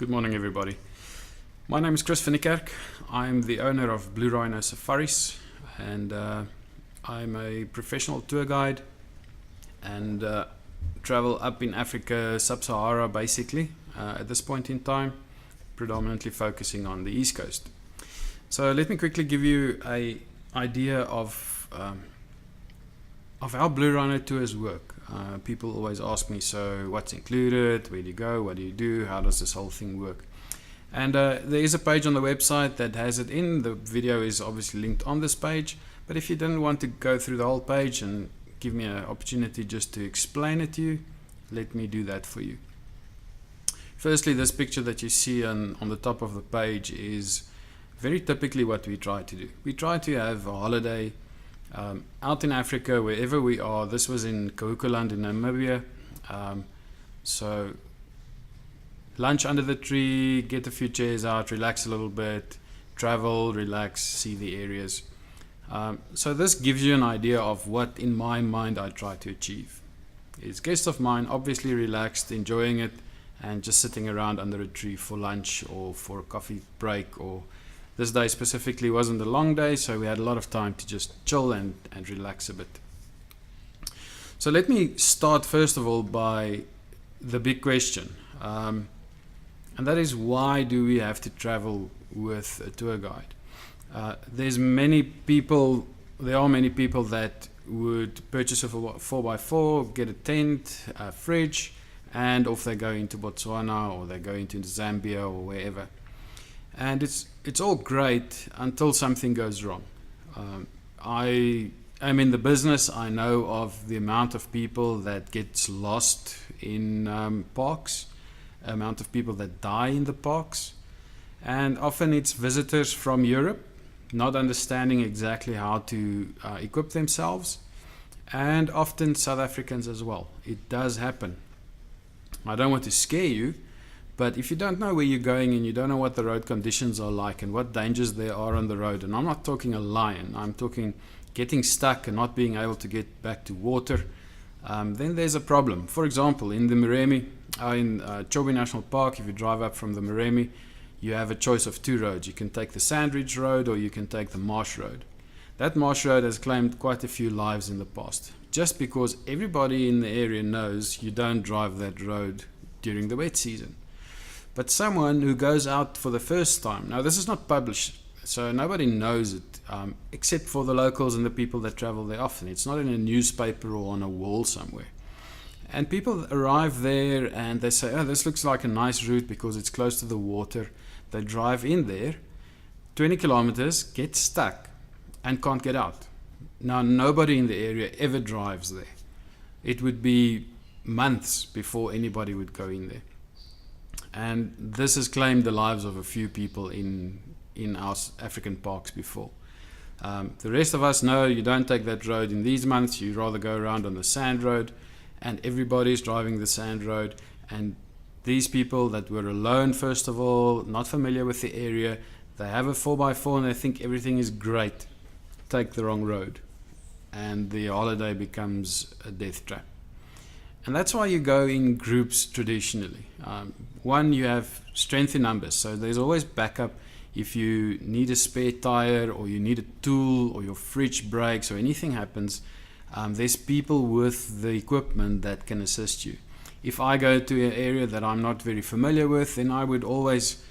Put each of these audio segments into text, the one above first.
Good morning, everybody. My name is Chris van Niekerk. I'm the owner of Bluerhino Safaris, and I'm a professional tour guide and travel up in Africa, Sub-Sahara basically, at this point in time, predominantly focusing on the East Coast. So let me quickly give you an idea of how Bluerhino tours work. People always ask me, so what's included, where do you go, what do you do, how does this whole thing work? And there is a page on the website that has it in. The video is obviously linked on this page, but if you didn't want to go through the whole page and give me an opportunity just to explain it to you, let me do that for you. Firstly, this picture that you see on the top of the page is very typically what we try to do. We try to have a holiday out in Africa, wherever we are. This was in Kahukuland in Namibia. So lunch under the tree, get a few chairs out, relax a little bit, travel, relax, see the areas. So this gives you an idea of what in my mind I try to achieve. It's guests of mine, obviously relaxed, enjoying it, and just sitting around under a tree for lunch or for a coffee break. Or this day specifically wasn't a long day, so we had a lot of time to just chill and relax a bit. So let me start first of all by the big question. And that is, why do we have to travel with a tour guide? There are many people that would purchase a 4x4, get a tent, a fridge, and off they go into Botswana, or they go into Zambia, or wherever. And it's all great until something goes wrong. I am in the business. I know of the amount of people that gets lost in parks, amount of people that die in the parks, and often it's visitors from Europe not understanding exactly how to equip themselves, and often South Africans as well. It does happen. I don't want to scare you, but if you don't know where you're going and you don't know what the road conditions are like and what dangers there are on the road, and I'm not talking a lion, I'm talking getting stuck and not being able to get back to water, then there's a problem. For example, in the Moremi, in Chobe National Park, if you drive up from the Moremi, you have a choice of two roads. You can take the Sandridge Road or you can take the Marsh Road. That Marsh Road has claimed quite a few lives in the past, just because everybody in the area knows you don't drive that road during the wet season. But someone who goes out for the first time, now this is not published, so nobody knows it, except for the locals and the people that travel there often. It's not in a newspaper or on a wall somewhere. And people arrive there and they say, oh, this looks like a nice route because it's close to the water. They drive in there, 20 kilometers, get stuck and can't get out. Now, nobody in the area ever drives there. It would be months before anybody would go in there. And this has claimed the lives of a few people in our African parks before. The rest of us know you don't take that road in these months. You rather go around on the sand road, and everybody's driving the sand road. And these people that were alone, first of all, not familiar with the area, they have a 4x4 and they think everything is great. Take the wrong road, and the holiday becomes a death trap. And that's why you go in groups traditionally. One, you have strength in numbers, so there's always backup. If you need a spare tire, or you need a tool, or your fridge breaks, or anything happens, there's people with the equipment that can assist you. If I go to an area that I'm not very familiar with, then I would always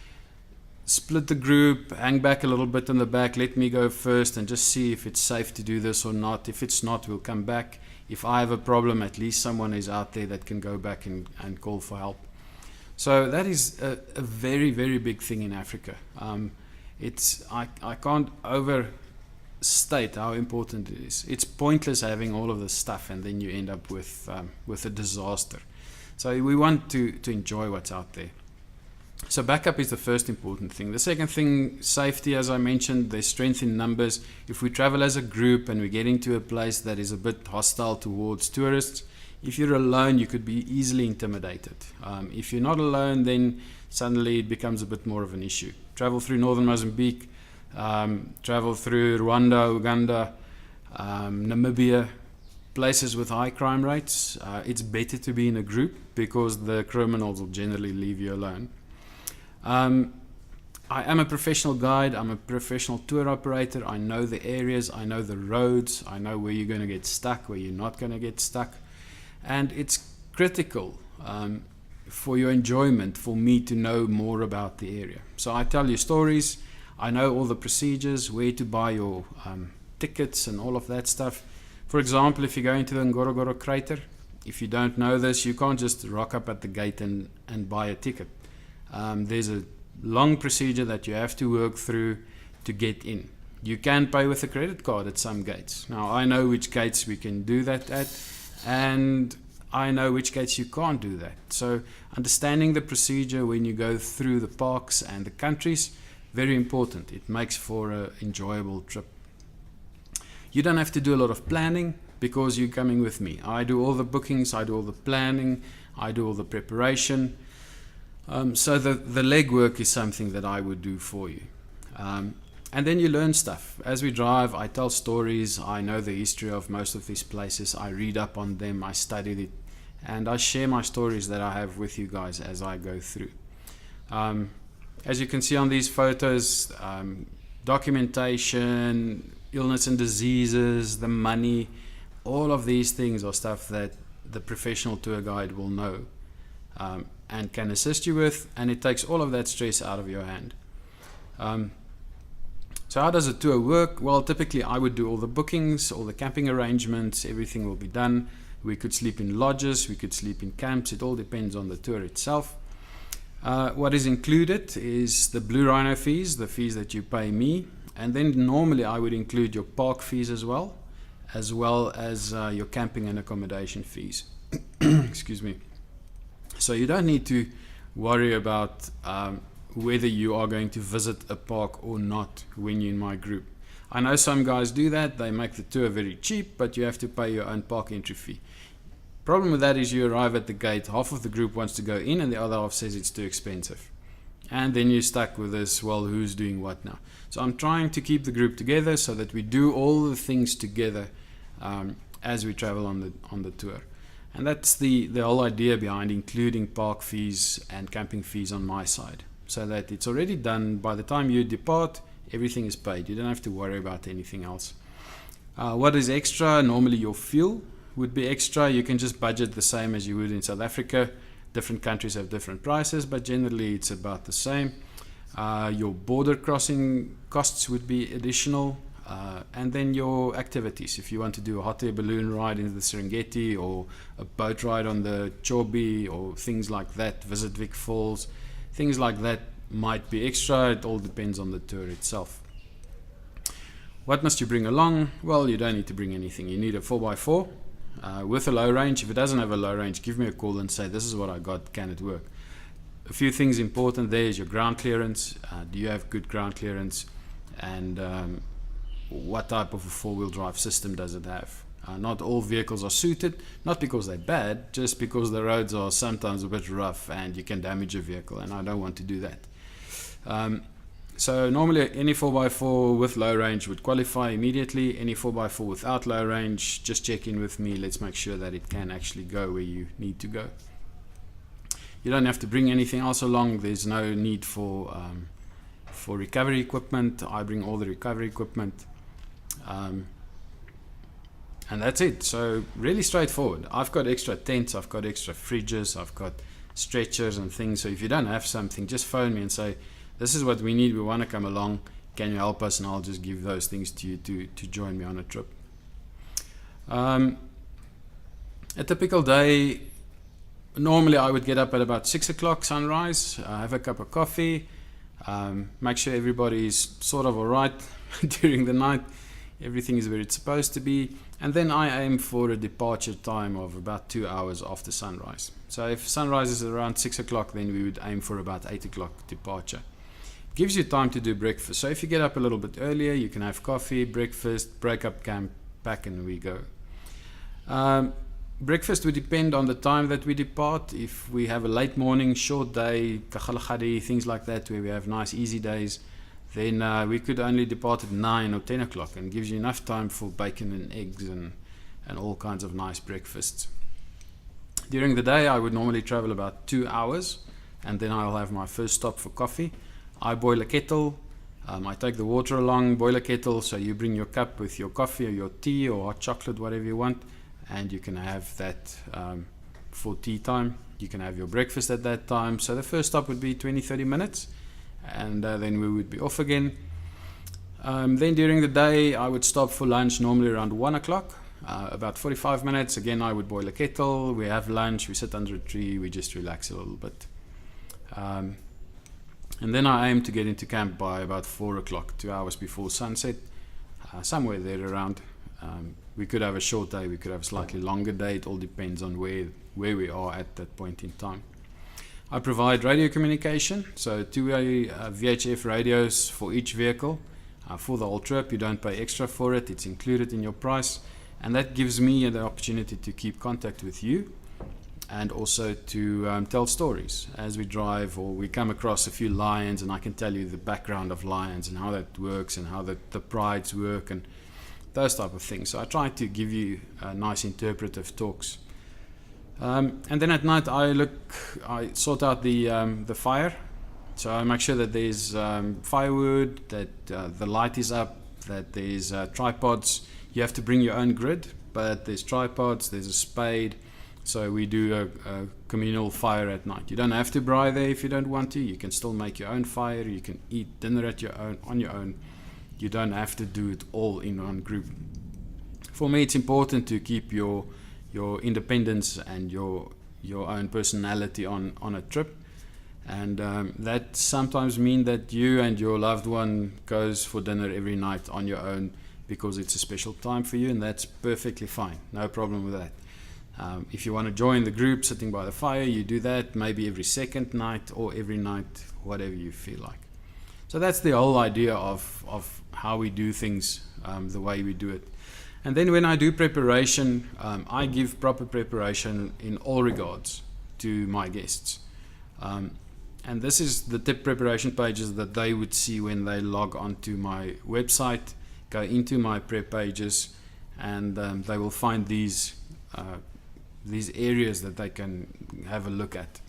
split the group, hang back a little bit in the back, let me go first and just see if it's safe to do this or not. If it's not, we'll come back. If I have a problem, at least someone is out there that can go back and call for help. So that is a very, very big thing in Africa. I can't overstate how important it is. It's pointless having all of this stuff and then you end up with a disaster. So we want to enjoy what's out there. So backup is the first important thing. The second thing, safety, as I mentioned, there's strength in numbers. If we travel as a group and we're getting to a place that is a bit hostile towards tourists, if you're alone, you could be easily intimidated. If you're not alone, then suddenly it becomes a bit more of an issue. Travel through northern Mozambique, travel through Rwanda, Uganda, Namibia, places with high crime rates. It's better to be in a group because the criminals will generally leave you alone. I am a professional guide. I'm a professional tour operator. I know the areas. I know the roads. I know where you're going to get stuck, where you're not going to get stuck. And it's critical for your enjoyment for me to know more about the area. So I tell you stories. I know all the procedures, where to buy your tickets and all of that stuff. For example, if you go into the Ngorongoro crater, if you don't know this, you can't just rock up at the gate and buy a ticket. There's a long procedure that you have to work through to get in. You can pay with a credit card at some gates. Now, I know which gates we can do that at, and I know which gates you can't do that. So understanding the procedure when you go through the parks and the countries, very important. It makes for an enjoyable trip. You don't have to do a lot of planning because you're coming with me. I do all the bookings, I do all the planning, I do all the preparation. So the legwork is something that I would do for you. And then you learn stuff. As we drive, I tell stories. I know the history of most of these places. I read up on them. I studied it. And I share my stories that I have with you guys as I go through. As you can see on these photos, documentation, illness and diseases, the money, all of these things are stuff that the professional tour guide will know and can assist you with, and it takes all of that stress out of your hand. So how does a tour work? Well, typically I would do all the bookings, all the camping arrangements, everything will be done. We could sleep in lodges, we could sleep in camps, it all depends on the tour itself. What is included is the Bluerhino fees, the fees that you pay me, and then normally I would include your park fees as well as your camping and accommodation fees. Excuse me. So you don't need to worry about whether you are going to visit a park or not when you're in my group. I know some guys do that, they make the tour very cheap, but you have to pay your own park entry fee. Problem with that is you arrive at the gate, half of the group wants to go in and the other half says it's too expensive. And then you're stuck with this, well, who's doing what now? So I'm trying to keep the group together so that we do all the things together as we travel on the tour. And that's the whole idea behind including park fees and camping fees on my side, so that it's already done. By the time you depart, everything is paid. You don't have to worry about anything else. What is extra? Normally your fuel would be extra. You can just budget the same as you would in South Africa. Different countries have different prices, but generally it's about the same. Your border crossing costs would be additional. And then your activities. If you want to do a hot air balloon ride into the Serengeti or a boat ride on the Chobe or things like that, visit Vic Falls, things like that might be extra. It all depends on the tour itself. What must you bring along? Well, you don't need to bring anything. You need a 4x4 with a low range. If it doesn't have a low range, give me a call and say, this is what I got, can it work? A few things important there is your ground clearance. Do you have good ground clearance? And what type of a four-wheel drive system does it have? Not all vehicles are suited, not because they're bad, just because the roads are sometimes a bit rough and you can damage a vehicle, and I don't want to do that. So normally any 4x4 with low range would qualify immediately. Any 4x4 without low range, just check in with me. Let's make sure that it can actually go where you need to go. You don't have to bring anything else along. There's no need for recovery equipment. I bring all the recovery equipment. And that's it. So really straightforward. I've got extra tents, I've got extra fridges, I've got stretchers and things. So if you don't have something, just phone me and say, this is what we need, we want to come along, can you help us? And I'll just give those things to you to join me on a trip. A typical day, normally I would get up at about 6 o'clock sunrise, have a cup of coffee, make sure everybody's sort of alright during the night, everything is where it's supposed to be, and then I aim for a departure time of about 2 hours after sunrise. So if sunrise is around 6 o'clock, then we would aim for about 8 o'clock departure. Gives you time to do breakfast. So if you get up a little bit earlier, you can have coffee, breakfast, break up camp, pack, and we go. Breakfast would depend on the time that we depart. If we have a late morning, short day, kagalagadi, things like that, where we have nice easy days, then we could only depart at 9 or 10 o'clock, and gives you enough time for bacon and eggs and all kinds of nice breakfasts. During the day, I would normally travel about 2 hours and then I'll have my first stop for coffee. I boil a kettle. I take the water along, boil a kettle, so you bring your cup with your coffee or your tea or hot chocolate, whatever you want, and you can have that for tea time. You can have your breakfast at that time. So the first stop would be 20-30 minutes, and then we would be off again. Then during the day, I would stop for lunch normally around 1 o'clock, about 45 minutes. Again, I would boil a kettle, we have lunch, we sit under a tree, we just relax a little bit. And then I aim to get into camp by about 4 o'clock, 2 hours before sunset, somewhere there around. We could have a short day, we could have a slightly longer day. It all depends on where we are at that point in time. I provide radio communication, so two-way VHF radios for each vehicle. For the whole trip, you don't pay extra for it, it's included in your price. And that gives me the opportunity to keep contact with you, and also to tell stories as we drive, or we come across a few lions, and I can tell you the background of lions and how that works and how the prides work and those type of things. So I try to give you nice interpretive talks. And then at night I sort out the fire. So I make sure that there's firewood, that the light is up, that there's tripods. You have to bring your own grid, but there's tripods, there's a spade. So we do a communal fire at night. You don't have to braai there if you don't want to. You can still make your own fire. You can eat dinner on your own. You don't have to do it all in one group. For me, it's important to keep your independence and your own personality on a trip. And that sometimes means that you and your loved one goes for dinner every night on your own because it's a special time for you, and that's perfectly fine. No problem with that. If you want to join the group sitting by the fire, you do that maybe every second night or every night, whatever you feel like. So that's the whole idea of how we do things, the way we do it. And then when I do preparation, I give proper preparation in all regards to my guests. And this is the tip preparation pages that they would see when they log onto my website, go into my prep pages, and they will find these areas that they can have a look at.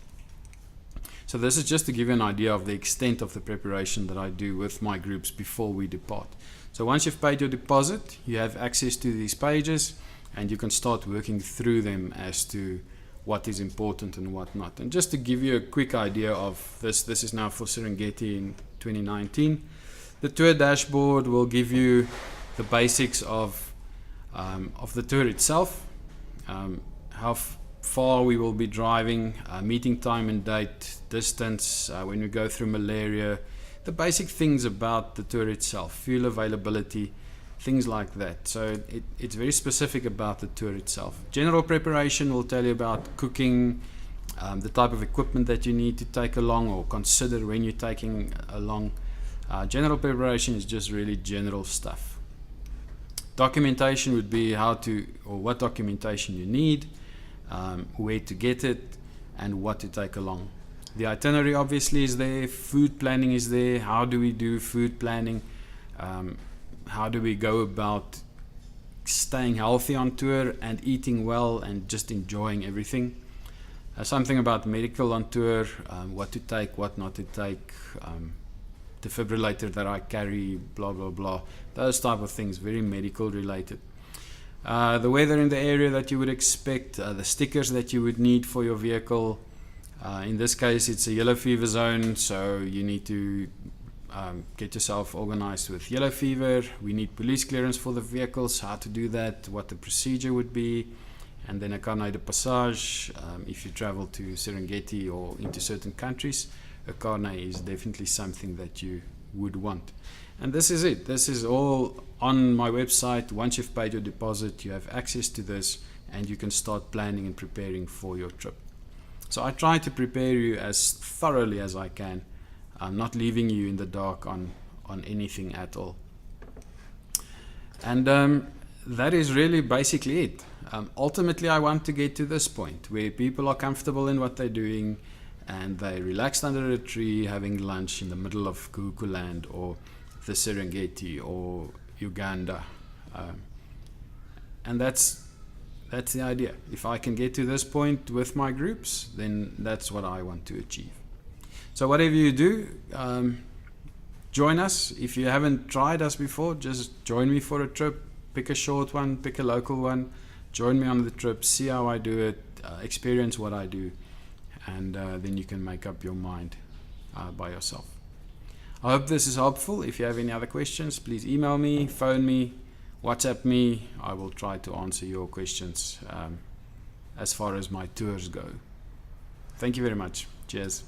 So this is just to give you an idea of the extent of the preparation that I do with my groups before we depart. So once you've paid your deposit, you have access to these pages, and you can start working through them as to what is important and what not. And just to give you a quick idea of this is now for Serengeti in 2019. The tour dashboard will give you the basics of the tour itself, how far we will be driving, meeting time and date, distance, when we go through malaria, the basic things about the tour itself, fuel availability, things like that. So it's very specific about the tour itself. General preparation will tell you about cooking, the type of equipment that you need to take along or consider when you're taking along. General preparation is just really general stuff. Documentation would be what documentation you need, where to get it, and what to take along. The itinerary obviously is there, food planning is there. How do we do food planning? How do we go about staying healthy on tour and eating well and just enjoying everything? Something about medical on tour, what to take, what not to take, defibrillator that I carry, blah, blah, blah. Those type of things, very medical related. The weather in the area that you would expect, the stickers that you would need for your vehicle. In this case, it's a yellow fever zone, so you need to get yourself organized with yellow fever. We need police clearance for the vehicles, how to do that, what the procedure would be, and then a carnet de passage. If you travel to Serengeti or into certain countries, a carnet is definitely something that you would want. And this is it. This is all on my website. Once you've paid your deposit, you have access to this, and you can start planning and preparing for your trip. So I try to prepare you as thoroughly as I can. I'm not leaving you in the dark on anything at all. And that is really basically it. Ultimately, I want to get to this point where people are comfortable in what they're doing, and they relaxed under a tree having lunch in the middle of Kuku land or the Serengeti or Uganda. And that's the idea. If I can get to this point with my groups, then that's what I want to achieve. So whatever you do, join us. If you haven't tried us before, just join me for a trip. Pick a short one, pick a local one. Join me on the trip, see how I do it, experience what I do, and then you can make up your mind by yourself. I hope this is helpful. If you have any other questions, please email me, phone me, WhatsApp me. I will try to answer your questions as far as my tours go. Thank you very much. Cheers.